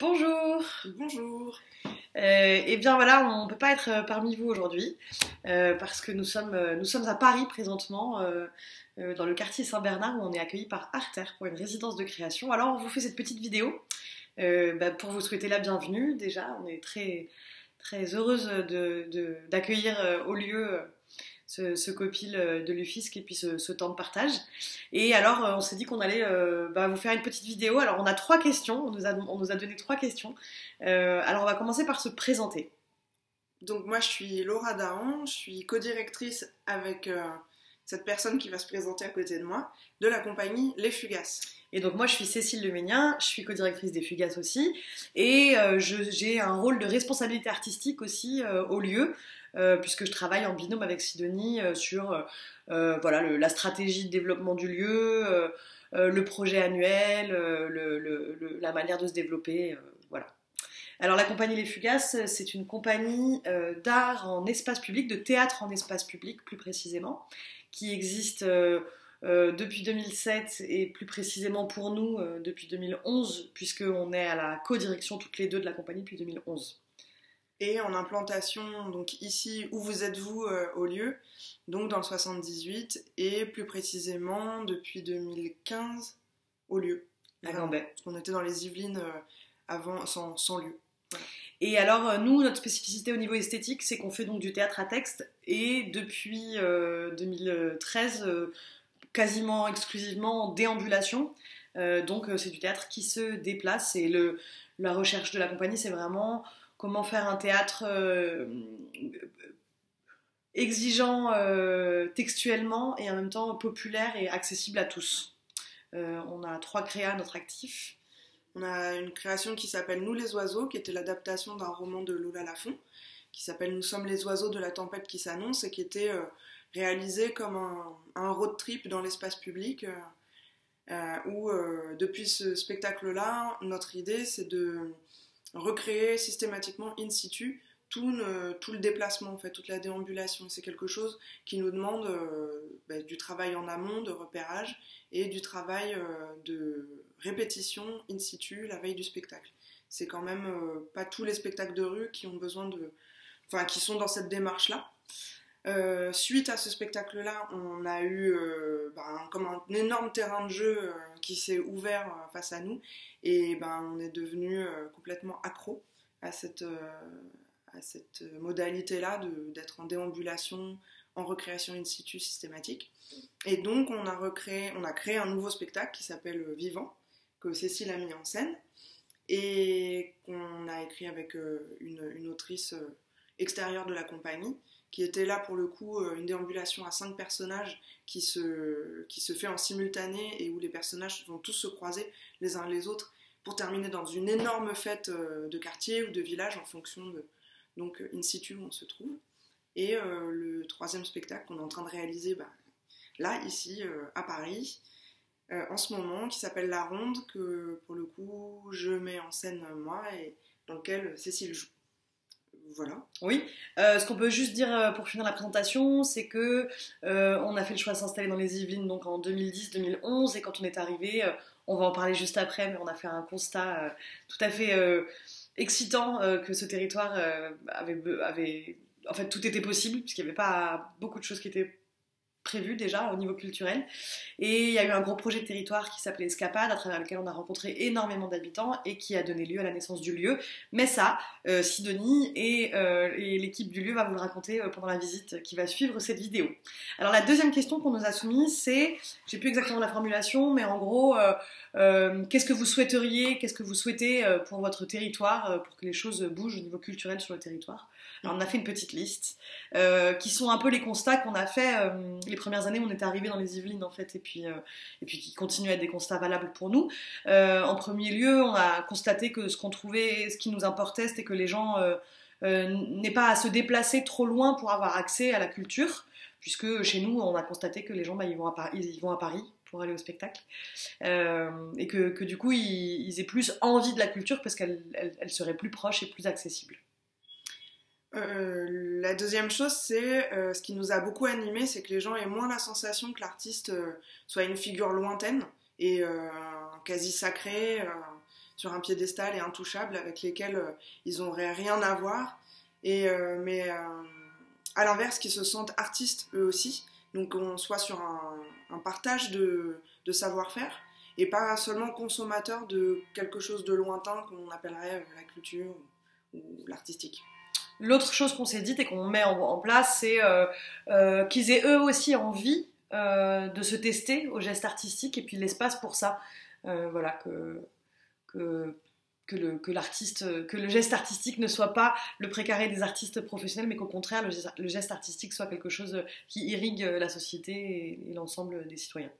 Bonjour. Bonjour. Eh bien voilà, on ne peut pas être parmi vous aujourd'hui parce que nous sommes à Paris présentement, dans le quartier Saint-Bernard où on est accueillis par Arter pour une résidence de création. Alors on vous fait cette petite vidéo pour vous souhaiter la bienvenue. Déjà, on est très, très heureuse d'accueillir au lieu ce copil de l'UFISC et puis ce temps de partage. Et alors, on s'est dit qu'on allait vous faire une petite vidéo. Alors, on a 3 questions. On nous a donné 3 questions. Alors, on va commencer par se présenter. Donc moi, je suis Laura Dahan, je suis co-directrice avec cette personne qui va se présenter à côté de moi, de la compagnie Les Fugaces. Et donc moi, je suis Cécile Leménien, je suis co-directrice des Fugaces aussi. Et j'ai un rôle de responsabilité artistique aussi au lieu, puisque je travaille en binôme avec Sidonie sur la stratégie de développement du lieu, le projet annuel, la manière de se développer, voilà. Alors la compagnie Les Fugaces, c'est une compagnie d'art en espace public, de théâtre en espace public plus précisément, qui existe depuis 2007 et plus précisément pour nous depuis 2011, puisqu'on est à la co-direction toutes les deux de la compagnie depuis 2011. Et en implantation, donc ici où vous êtes vous au lieu, donc dans le 78, et plus précisément depuis 2015 au lieu. À Gambais. Parce qu'on était dans les Yvelines avant sans lieu. Voilà. Et alors nous, notre spécificité au niveau esthétique, c'est qu'on fait donc du théâtre à texte, et depuis 2013, quasiment exclusivement en déambulation. Donc c'est du théâtre qui se déplace, et la recherche de la compagnie, c'est vraiment comment faire un théâtre exigeant textuellement et en même temps populaire et accessible à tous. On a 3 créas à notre actif. On a une création qui s'appelle Nous les oiseaux, qui était l'adaptation d'un roman de Lola Lafont, qui s'appelle Nous sommes les oiseaux de la tempête qui s'annonce, et qui était réalisé comme un road trip dans l'espace public, où depuis ce spectacle-là, notre idée c'est de recréer systématiquement in situ tout le déplacement, en fait, toute la déambulation. C'est quelque chose qui nous demande du travail en amont, de repérage, et du travail de répétition in situ la veille du spectacle. C'est quand même pas tous les spectacles de rue qui ont besoin qui sont dans cette démarche-là. Suite à ce spectacle-là, on a eu comme un énorme terrain de jeu qui s'est ouvert face à nous, et on est devenu complètement accro à cette modalité-là d'être en déambulation, en recréation in situ systématique. Et donc on a créé un nouveau spectacle qui s'appelle Vivant, que Cécile a mis en scène, et qu'on a écrit avec une autrice extérieure de la compagnie, qui était là pour le coup une déambulation à 5 personnages qui se fait en simultané, et où les personnages vont tous se croiser les uns les autres pour terminer dans une énorme fête de quartier ou de village en fonction de donc in situ où on se trouve. Et le 3e spectacle qu'on est en train de réaliser là, ici, à Paris, en ce moment, qui s'appelle La Ronde, que pour le coup je mets en scène moi, et dans lequel Cécile joue. Voilà. Oui, ce qu'on peut juste dire pour finir la présentation, c'est que on a fait le choix de s'installer dans les Yvelines donc en 2010-2011, et quand on est arrivé, on va en parler juste après, mais on a fait un constat tout à fait excitant, que ce territoire avait... En fait, tout était possible, puisqu'il n'y avait pas beaucoup de choses qui étaient prévues déjà au niveau culturel. Et il y a eu un gros projet de territoire qui s'appelait Escapade, à travers lequel on a rencontré énormément d'habitants et qui a donné lieu à la naissance du lieu. Mais ça, Sidonie et l'équipe du lieu va vous le raconter pendant la visite qui va suivre cette vidéo. Alors la 2e question qu'on nous a soumise, c'est, j'ai plus exactement la formulation, mais en gros, qu'est-ce que vous souhaiteriez, qu'est-ce que vous souhaitez pour votre territoire, pour que les choses bougent au niveau culturel sur le territoire. Alors on a fait une petite liste, qui sont un peu les constats qu'on a fait les premières années où on était arrivé dans les Yvelines en fait, et puis qui continuent à être des constats valables pour nous. En premier lieu, on a constaté que ce qu'on trouvait, ce qui nous importait, c'était que les gens n'aient pas à se déplacer trop loin pour avoir accès à la culture, puisque chez nous, on a constaté que les gens ils vont à Paris pour aller au spectacle, et que du coup, ils aient plus envie de la culture parce qu'elle serait plus proche et plus accessible. La 2e chose, c'est ce qui nous a beaucoup animé, c'est que les gens aient moins la sensation que l'artiste soit une figure lointaine et quasi sacrée, sur un piédestal et intouchables avec lesquels ils n'auraient rien à voir, mais à l'inverse qui se sentent artistes eux aussi, donc on soit sur un partage de savoir-faire et pas seulement consommateur de quelque chose de lointain qu'on appellerait la culture ou l'artistique. L'autre chose qu'on s'est dit et qu'on met en place, c'est qu'ils aient eux aussi envie de se tester au geste artistique et puis l'espace pour ça. Voilà, que le geste artistique ne soit pas le précaré des artistes professionnels, mais qu'au contraire, le geste artistique soit quelque chose qui irrigue la société et l'ensemble des citoyens.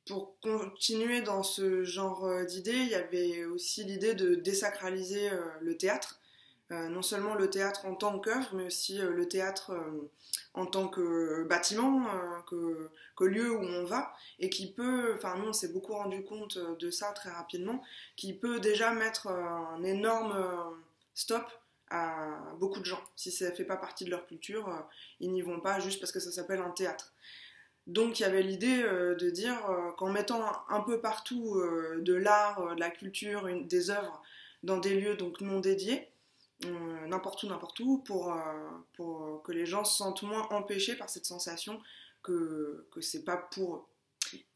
Pour continuer dans ce genre d'idées, il y avait aussi l'idée de désacraliser le théâtre. Non seulement le théâtre en tant qu'œuvre, mais aussi le théâtre en tant que bâtiment, que lieu où on va, et qui peut, enfin nous on s'est beaucoup rendu compte de ça très rapidement, qui peut déjà mettre un énorme stop à beaucoup de gens. Si ça ne fait pas partie de leur culture, ils n'y vont pas juste parce que ça s'appelle un théâtre. Donc il y avait l'idée de dire qu'en mettant un peu partout de l'art, de la culture, des œuvres dans des lieux donc non dédiés, n'importe où, pour que les gens se sentent moins empêchés par cette sensation que c'est pas pour eux.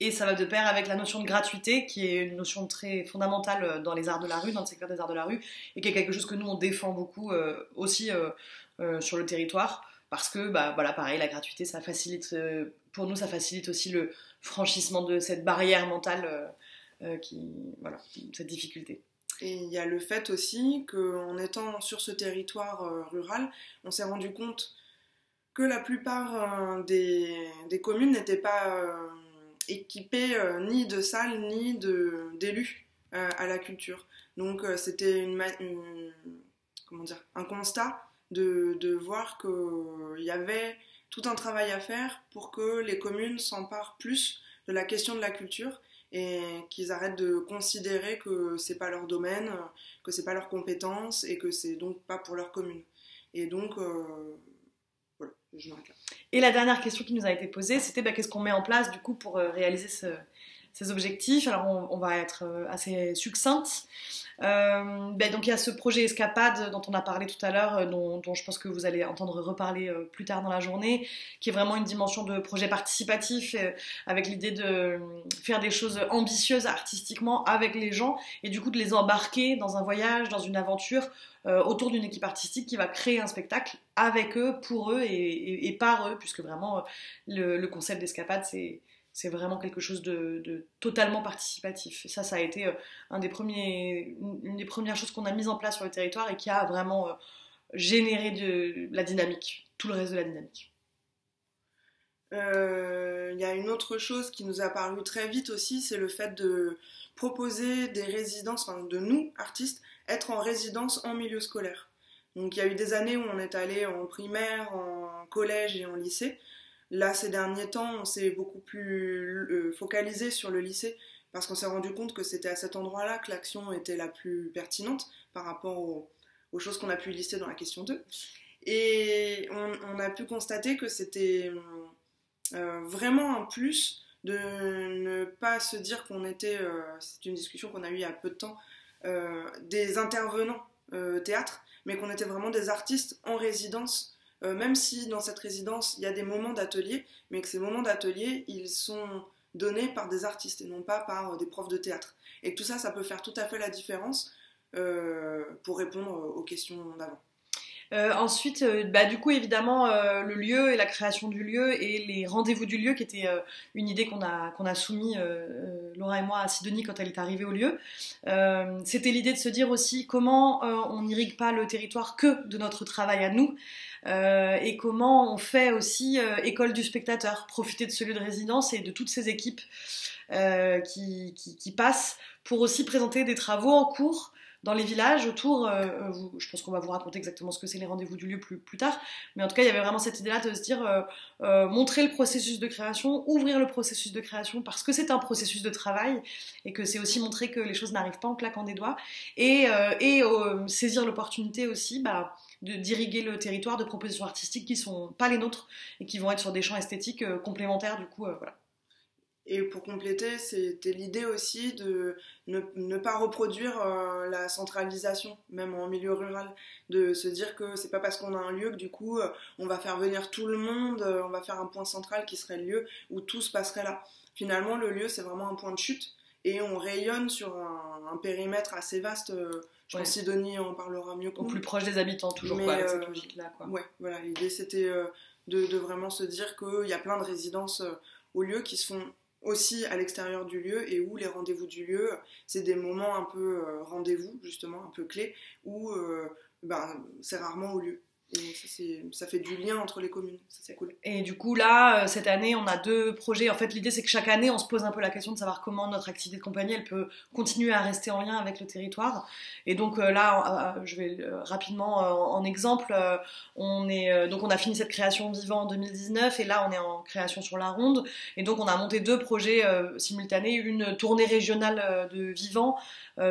Et ça va de pair avec la notion de gratuité, qui est une notion très fondamentale dans les arts de la rue, dans le secteur des arts de la rue, et qui est quelque chose que nous on défend beaucoup aussi sur le territoire, parce que voilà, pareil, la gratuité, ça facilite, pour nous, ça facilite aussi le franchissement de cette barrière mentale, voilà, cette difficulté. Et il y a le fait aussi qu'en étant sur ce territoire rural, on s'est rendu compte que la plupart des communes n'étaient pas équipées ni de salles ni d'élus à la culture. Donc c'était un constat de voir qu'il y avait tout un travail à faire pour que les communes s'emparent plus de la question de la culture et qu'ils arrêtent de considérer que c'est pas leur domaine, que c'est pas leur compétence et que c'est donc pas pour leur commune. Et donc, voilà, je m'arrête là. Et la dernière question qui nous a été posée, c'était qu'est-ce qu'on met en place du coup pour réaliser ces objectifs. Alors on va être assez succincte. Donc il y a ce projet Escapade dont on a parlé tout à l'heure, dont je pense que vous allez entendre reparler plus tard dans la journée, qui est vraiment une dimension de projet participatif avec l'idée de faire des choses ambitieuses artistiquement avec les gens et du coup de les embarquer dans un voyage, dans une aventure autour d'une équipe artistique qui va créer un spectacle avec eux, pour eux et par eux, puisque vraiment le concept d'Escapade c'est vraiment quelque chose de totalement participatif. Et ça a été une des premières choses qu'on a mises en place sur le territoire et qui a vraiment généré de la dynamique, tout le reste de la dynamique. Il y a une autre chose qui nous a paru très vite aussi, c'est le fait de proposer des résidences, enfin de nous, artistes, être en résidence en milieu scolaire. Donc il y a eu des années où on est allé en primaire, en collège et en lycée. Là, ces derniers temps, on s'est beaucoup plus focalisé sur le lycée parce qu'on s'est rendu compte que c'était à cet endroit-là que l'action était la plus pertinente par rapport aux choses qu'on a pu lister dans la question 2. Et on a pu constater que c'était vraiment un plus de ne pas se dire qu'on était, c'est une discussion qu'on a eue il y a peu de temps, des intervenants théâtre, mais qu'on était vraiment des artistes en résidence. Même si dans cette résidence, il y a des moments d'atelier, mais que ces moments d'atelier, ils sont donnés par des artistes et non pas par des profs de théâtre. Et tout ça, ça peut faire tout à fait la différence pour répondre aux questions d'avant. Ensuite, du coup, évidemment, le lieu et la création du lieu et les rendez-vous du lieu, qui était une idée qu'on a soumis, Laura et moi, à Sidonie quand elle est arrivée au lieu. C'était l'idée de se dire aussi comment on n'irrigue pas le territoire que de notre travail à nous, et comment on fait aussi école du spectateur, profiter de ce lieu de résidence et de toutes ces équipes qui passent pour aussi présenter des travaux en cours dans les villages autour, je pense qu'on va vous raconter exactement ce que c'est les rendez-vous du lieu plus tard, mais en tout cas il y avait vraiment cette idée-là de se dire montrer le processus de création, ouvrir le processus de création parce que c'est un processus de travail et que c'est aussi montrer que les choses n'arrivent pas en claquant des doigts et saisir l'opportunité aussi d'irriguer le territoire de propositions artistiques qui sont pas les nôtres et qui vont être sur des champs esthétiques complémentaires du coup, voilà. Et pour compléter, c'était l'idée aussi de ne pas reproduire la centralisation, même en milieu rural, de se dire que c'est pas parce qu'on a un lieu que du coup on va faire venir tout le monde, on va faire un point central qui serait le lieu où tout se passerait là. Finalement, le lieu c'est vraiment un point de chute et on rayonne sur un périmètre assez vaste. Je pense que Sidonie en parlera mieux que nous. Au plus proche des habitants, toujours, Mais, quoi, avec cette logique-là, quoi. Ouais, voilà, l'idée c'était de vraiment se dire qu'il y a plein de résidences au lieu qui se font aussi à l'extérieur du lieu et où les rendez-vous du lieu, c'est des moments un peu rendez-vous, justement, un peu clés, où c'est rarement au lieu. Et ça fait du lien entre les communes, ça c'est cool. Et du coup là, cette année, on a 2 projets. En fait, l'idée c'est que chaque année, on se pose un peu la question de savoir comment notre activité de compagnie, elle peut continuer à rester en lien avec le territoire. Et donc là, je vais rapidement en exemple, donc on a fini cette création Vivant en 2019 et là on est en création sur la Ronde. Et donc on a monté 2 projets simultanés, une tournée régionale de Vivant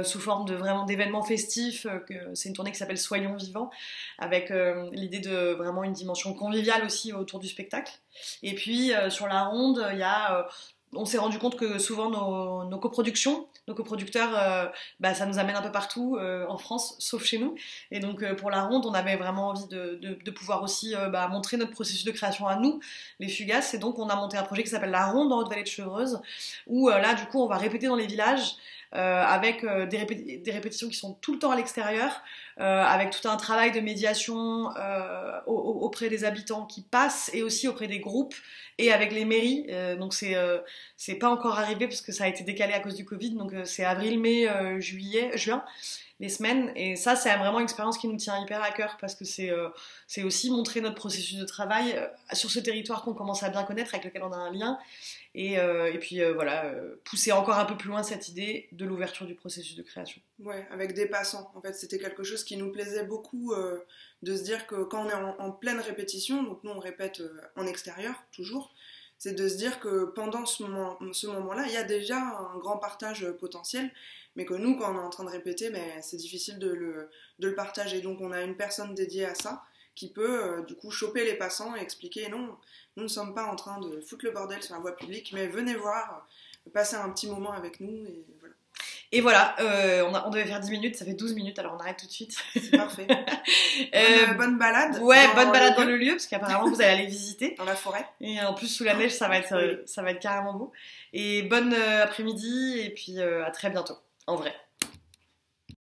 sous forme de vraiment d'événements festifs. C'est une tournée qui s'appelle Soyons Vivants, avec l'idée de vraiment une dimension conviviale aussi autour du spectacle. Et puis sur la Ronde, on s'est rendu compte que souvent nos coproductions, nos coproducteurs, ça nous amène un peu partout en France, sauf chez nous. Et donc pour la Ronde, on avait vraiment envie de pouvoir aussi montrer notre processus de création à nous, les Fugaces. Et donc on a monté un projet qui s'appelle La Ronde en Haute-Vallée de Chevreuse, où là du coup on va répéter dans les villages, avec des répétitions qui sont tout le temps à l'extérieur, avec tout un travail de médiation auprès des habitants qui passent et aussi auprès des groupes et avec les mairies. Donc c'est pas encore arrivé parce que ça a été décalé à cause du Covid, donc c'est avril, mai, juin, les semaines. Et ça, c'est vraiment une expérience qui nous tient hyper à cœur parce que c'est aussi montrer notre processus de travail sur ce territoire qu'on commence à bien connaître, avec lequel on a un lien. Et puis pousser encore un peu plus loin cette idée de l'ouverture du processus de création. Ouais, avec des passants. En fait, c'était quelque chose qui nous plaisait beaucoup, de se dire que quand on est en pleine répétition, donc nous on répète en extérieur, toujours, c'est de se dire que pendant ce moment-là, il y a déjà un grand partage potentiel, mais que nous, quand on est en train de répéter, c'est difficile de le partager. Donc on a une personne dédiée à ça, qui peut du coup choper les passants et expliquer non, nous ne sommes pas en train de foutre le bordel sur la voie publique, mais venez voir, passer un petit moment avec nous et voilà. Et voilà, on devait faire 10 minutes, ça fait 12 minutes, alors on arrête tout de suite. C'est parfait. Bonne balade. Ouais, bonne balade dans le lieu, parce qu'apparemment vous allez aller visiter. Dans la forêt. Et en plus sous la neige, ça va être carrément beau. Et bonne après-midi, et puis à très bientôt, en vrai.